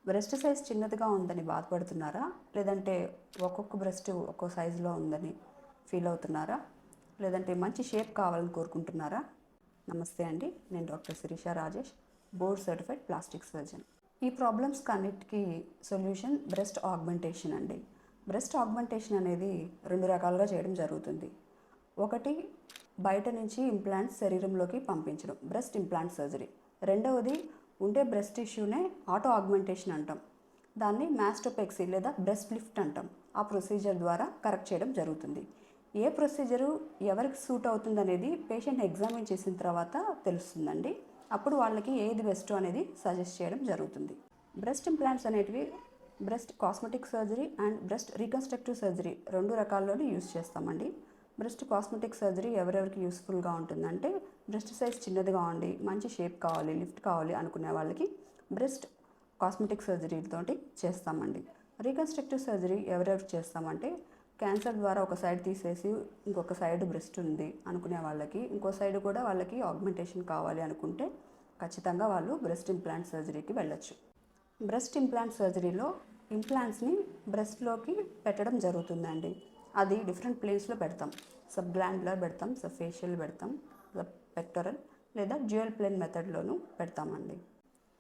Breast size చిన్నదిగా ఉందని బాధపడుతున్నారా? లేదంటే ఒక్కొక్క బ్రెస్ట్ ఒక్కో సైజులో ఉందని ఫీల్ అవుతున్నారా? లేదంటే మంచి షేప్ కావాలని కోరుకుంటున్నారా? నమస్తే అండి, నేను doctor Shirisha Rajesh, board certified plastic surgeon. ఈ ప్రాబ్లమ్స్ అన్నిటికీ సొల్యూషన్ బ్రెస్ట్ ఆగ్మెంటేషన్ అండి. బ్రెస్ట్ ఆగ్మెంటేషన్ అనేది రెండు రకాలుగా చేయడం జరుగుతుంది. ఒకటి, బయట నుంచి ఇంప్లాంట్స్ శరీరంలోకి పంపించడం, బ్రెస్ట్ ఇంప్లాంట్ సర్జరీ. రెండవది, ఉండే బ్రెస్ట్ టిష్యూనే ఆటో ఆగ్మెంటేషన్ అంటాం. దాన్ని మాస్టోపెక్సీ లేదా బ్రెస్ట్ లిఫ్ట్ అంటాం. ఆ ప్రొసీజర్ ద్వారా కరెక్ట్ చేయడం జరుగుతుంది. ఏ ప్రొసీజరు ఎవరికి సూట్ అవుతుంది అనేది పేషెంట్ ఎగ్జామిన్ చేసిన తర్వాత తెలుస్తుందండి. అప్పుడు వాళ్ళకి ఏది బెస్ట్ అనేది సజెస్ట్ చేయడం జరుగుతుంది. బ్రెస్ట్ ఇంప్లాంట్స్ అనేటివి breast cosmetic surgery and breast reconstructive surgery రెండు రకాల్లోనే యూస్ చేస్తామండి. బ్రెస్ట్ కాస్మెటిక్ సర్జరీ ఎవరెవరికి యూస్ఫుల్గా ఉంటుందంటే, బ్రెస్ట్ సైజ్ చిన్నదిగా ఉండి మంచి షేప్ కావాలి, లిఫ్ట్ కావాలి అనుకునే వాళ్ళకి బ్రెస్ట్ కాస్మెటిక్ సర్జరీతోటి చేస్తామండి. రీకన్స్ట్రక్టివ్ సర్జరీ ఎవరెవరికి చేస్తామంటే, క్యాన్సర్ ద్వారా ఒక సైడ్ తీసేసి ఇంకొక సైడ్ బ్రెస్ట్ ఉంది అనుకునే వాళ్ళకి, ఇంకో సైడ్ కూడా వాళ్ళకి ఆగ్మెంటేషన్ కావాలి అనుకుంటే ఖచ్చితంగా వాళ్ళు బ్రెస్ట్ ఇంప్లాంట్ సర్జరీకి వెళ్ళొచ్చు. బ్రెస్ట్ ఇంప్లాంట్ సర్జరీలో ఇంప్లాంట్స్ని బ్రెస్ట్లోకి పెట్టడం జరుగుతుందండి. అది డిఫరెంట్ ప్లేస్లో పెడతాం. సబ్ గ్లాండ్యులర్ పెడతాం, సబ్ ఫేషియల్ పెడతాం, సబ్ పెక్టరల్ లేదా డ్యూయల్ ప్లేన్ మెథడ్లోనూ పెడతామండి.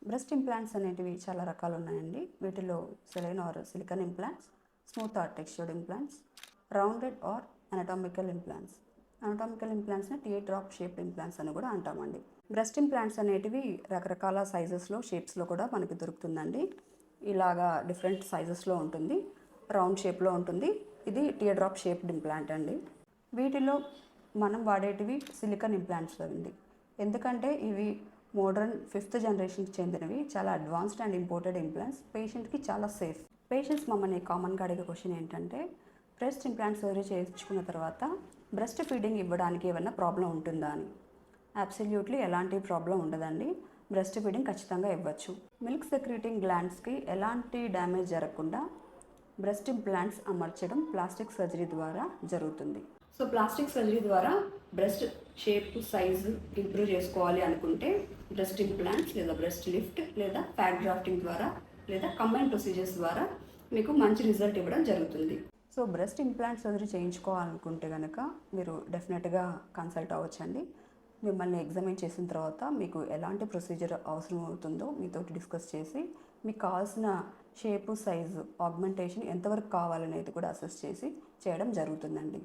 బ్రెస్ట్ ఇంప్లాంట్స్ అనేటివి చాలా రకాలు ఉన్నాయండి. వీటిలో saline or silicone implants, smooth or textured implants, rounded or anatomical implants. Anatomical ఇంప్లాంట్స్ని టీ డ్రాప్ షేప్ ఇంప్లాంట్స్ అని కూడా అంటామండి. బ్రెస్ట్ ఇంప్లాంట్స్ అనేటివి రకరకాల సైజెస్లో, షేప్స్లో కూడా మనకి దొరుకుతుందండి. ఇలాగా డిఫరెంట్ సైజెస్లో ఉంటుంది, రౌండ్ షేప్లో ఉంటుంది. ఇది టీ డ్రాప్ షేప్డ్ ఇంప్లాంట్ అండి. వీటిలో మనం వాడేటివి సిలికాన్ ఇంప్లాంట్స్ అండి. ఎందుకంటే ఇవి మోడర్న్ 5th జనరేషన్కి చెందినవి, చాలా అడ్వాన్స్డ్ అండ్ ఇంపోర్టెడ్ ఇంప్లాంట్స్. పేషెంట్కి చాలా సేఫ్. పేషెంట్స్ మమ్మల్ని కామన్గా అడిగే క్వశ్చన్ ఏంటంటే, బ్రెస్ట్ ఇంప్లాంట్ సర్జరీ చేయించుకున్న తర్వాత బ్రెస్ట్ ఫీడింగ్ ఇవ్వడానికి ఏమైనా ప్రాబ్లం ఉంటుందా అని. అబ్సల్యూట్లీ ఎలాంటి ప్రాబ్లం ఉండదండి. బ్రెస్ట్ ఫీడింగ్ ఖచ్చితంగా ఇవ్వచ్చు. మిల్క్ సెక్రీటింగ్ గ్లాండ్స్కి ఎలాంటి డ్యామేజ్ జరగకుండా బ్రెస్ట్ ఇంప్లాంట్స్ అమర్చడం ప్లాస్టిక్ సర్జరీ ద్వారా జరుగుతుంది. సో ప్లాస్టిక్ సర్జరీ ద్వారా బ్రెస్ట్ షేప్, సైజు ఇంప్రూవ్ చేసుకోవాలి అనుకుంటే బ్రెస్ట్ ఇంప్లాంట్స్ లేదా బ్రెస్ట్ లిఫ్ట్ లేదా ఫ్యాట్ గ్రాఫ్టింగ్ ద్వారా లేదా కంబైన్ ప్రొసీజర్స్ ద్వారా మీకు మంచి రిజల్ట్ ఇవ్వడం జరుగుతుంది. సో బ్రెస్ట్ ఇంప్లాంట్ సర్జరీ చేయించుకోవాలనుకుంటే కనుక మీరు డెఫినెట్గా కన్సల్ట్ అవ్వచ్చండి. మిమ్మల్ని ఎగ్జామిన్ చేసిన తర్వాత మీకు ఎలాంటి ప్రొసీజర్ అవసరం అవుతుందో మీతో డిస్కస్ చేసి మీకు కావాల్సిన షేపు, సైజు, ఆగ్మెంటేషన్ ఎంతవరకు కావాలనేది కూడా అసెస్ చేసి చేయడం జరుగుతుందండి.